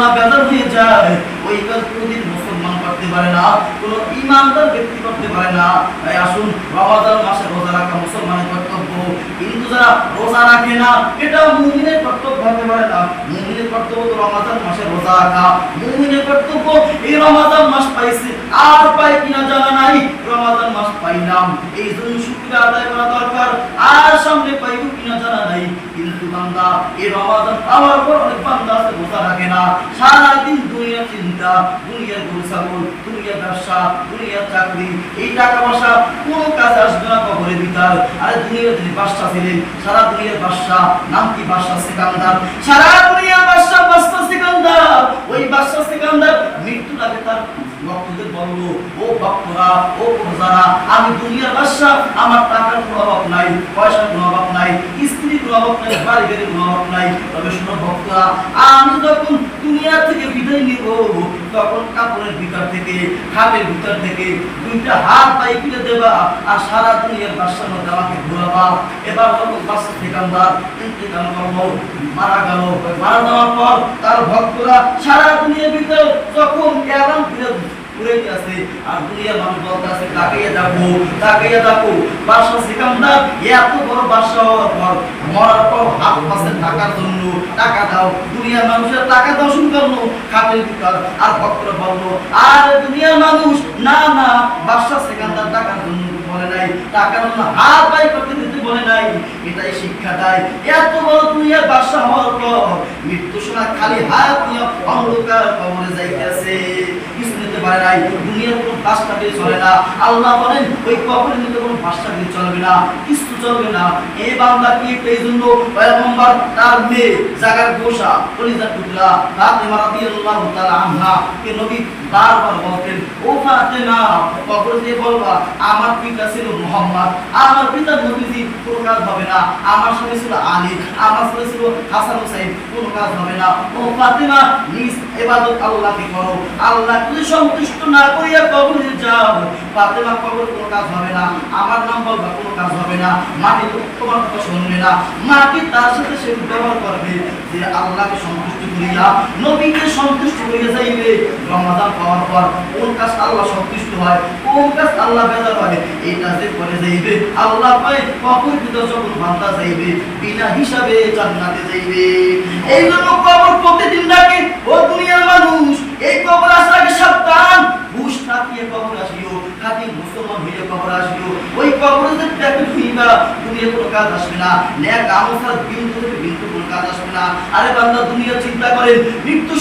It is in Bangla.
না বেজার হয়ে যায়, ওই কাজ কোনদিন মুসলমান করতে পারে না, কোনো ঈমানদার ব্যক্তি করতে পারে না। তাই আসুন, রমাদান মাসে রোজা রাখা মুসলমানের কর্তব্য, কিন্তু যারা রোজা রাখে না এটা মুমিনের কর্তব্য হতে পারে না। মুমিনের কর্তব্য তো রমাদান মাসে রোজা রাখা, মুমিনের কর্তব্য এই রমাদান মাস পাইছে আর পাই কিনা জানা নাই, রমাদান মাস পাইলাম এই জন্য শুকরিয়া আদায় করা দরকার, আর সামনে পাইব কিনা জানা নাই। কিন্তু বান্দা এই রমাদান পাওয়ার পর অনেক বান্দা আছে রোজা রাখে না, সারাদিন দুনিয়ার চিন্তা, দুনিয়ার গরু ছাগল, দুনিয়ার ব্যবসা, দুনিয়ার চাকরি, এই টাকা পয়সা কোনো কাজে আসবে না কবরের ভিতর। আরে দুনিয়ার যিনি বাদশা ছিলেন, সারা দুনিয়ার বাদশা, নাম কি বাদশা সিকান্দার, সারা দুনিয়ার বাদশা বাদশা সিকান্দার, ওই বাদশা সিকান্দার মৃত্যুর আগে তার ভক্তদের বললো, ও ভক্তরা, ও প্রজারা, আমি দুনিয়ার বাদশা, আমার টাকার কোনো অভাব নাই, পয়সার কোনো অভাব নাই, স্ত্রীর কোনো অভাব নাই, বাড়ি গাড়ির কোনো অভাব নাই। তবে শোনো ভক্তরা, আমি যখন দুনিয়া থেকে বিদায় নিব তখন কাপড়ের ভিতর থেকে, খাটের ভিতর থেকে দুইটা হাত পাই কিনে দেবা আর সারা দুনিয়ার বাদশার মধ্যে আমাকে ঘুরাবা। এবার যখন বাদশা সিকান্দার ইন্তেকাল করলো, মারা গেল, মারা যাওয়ার পর তার ভক্তরা সারা দুনিয়ার ভিতর যখন এলাম ঘুরে গেছে আর দুনিয়ার মানুষ বলতে আছে তাকাইয়া যাবো, তাকাইয়া যাবো। বাদশা সিকান্দার এত বড় বাদশা হওয়ার পর মরার পর হাত পাশে টাকার জন্য টাকা দাও, দুনিয়ার মানুষের টাকা দাও শুরু করলো খাটের ভিতর। আর ভক্তরা বললো, আর দুনিয়ার মানুষ না না, বাদশা সিকান্দার টাকার জন্য বলে নাই, টাকার জন্য হাত বাই করতে দিতে বলে নাই। এটাই শিক্ষা দেয়, এত বড় দুনিয়ার বাদশা হওয়ার পর মৃত্যুর সময় খালি হাত নিয়ে অন্ধকার কবরে যাইতেছে, কিছু নিতে পারে নাই। দুনিয়ার কোনো বাদশাকে চলে না, আল্লাহ বলেন ওই কবরের মধ্যে কোনো বাদশাকে চলবে না, কিছু চলবে না। এই বান্দা কি এই জন্য পয়গম্বর তার মেয়ে জাগার গোশা কলিজার টুকরা ফাতেমা রাদিয়াল্লাহু তাআলা আনহা কে নবী বারবার বলতেন, ও ফাতেমা কবরে দিয়ে বলবা আমার পিতা ছিল মুহাম্মদ, আমার পিতা নবীজি, কোনো কাজ হবে না। আমার সাথে ছিল আলী, আমার সাথে ছিল হাসান হুসাইন, কোনো কাজ হবে না। ও ফাতেমা নিজ ইবাদত আল্লাহকে করো, আল্লাহ যদি সন্তুষ্ট না করিয়া কবরে যাও, ফাতেমা কবর কোনো কাজ হবে না। আমার নাম বলবা কোনো কাজ হবে না, মাটি তোমার কথা শুনবে না, মাটি তার সাথে সে ব্যবহার করবে যে আল্লাহকে সন্তুষ্ট করিয়া নবীকে সন্তুষ্ট করিয়া যাইবে। রমাদান পাওয়ার পর কোন কাজ আল্লাহ সন্তুষ্ট হয়, কোন কাজ আল্লাহ বেজার হয়, এটা যে করে যাইবে আল্লাহ পায় কবর ভিতর যখন বান্দা যাইবে বিনা হিসাবে জান্নাতে যাইবে। এই জন্য কবর প্রতিদিন ডাকে, ও দুনিয়ার মানুষ এই কবর আসার আগে সাবধান, হুশ থাকিয়ে কবর আসিও, খাঁটি মুসলমান হইয়া কবর আসিও। ওই কবরে যে দেখে হইবা দুনিয়ার কোনো কাজ আসবে না, নেক আমল ছাড়া বিন্দু থেকে বিন্দু কোনো কাজ আসবে না। আরে বান্দা দুনিয়া চিন্তা করেন, মৃত্যু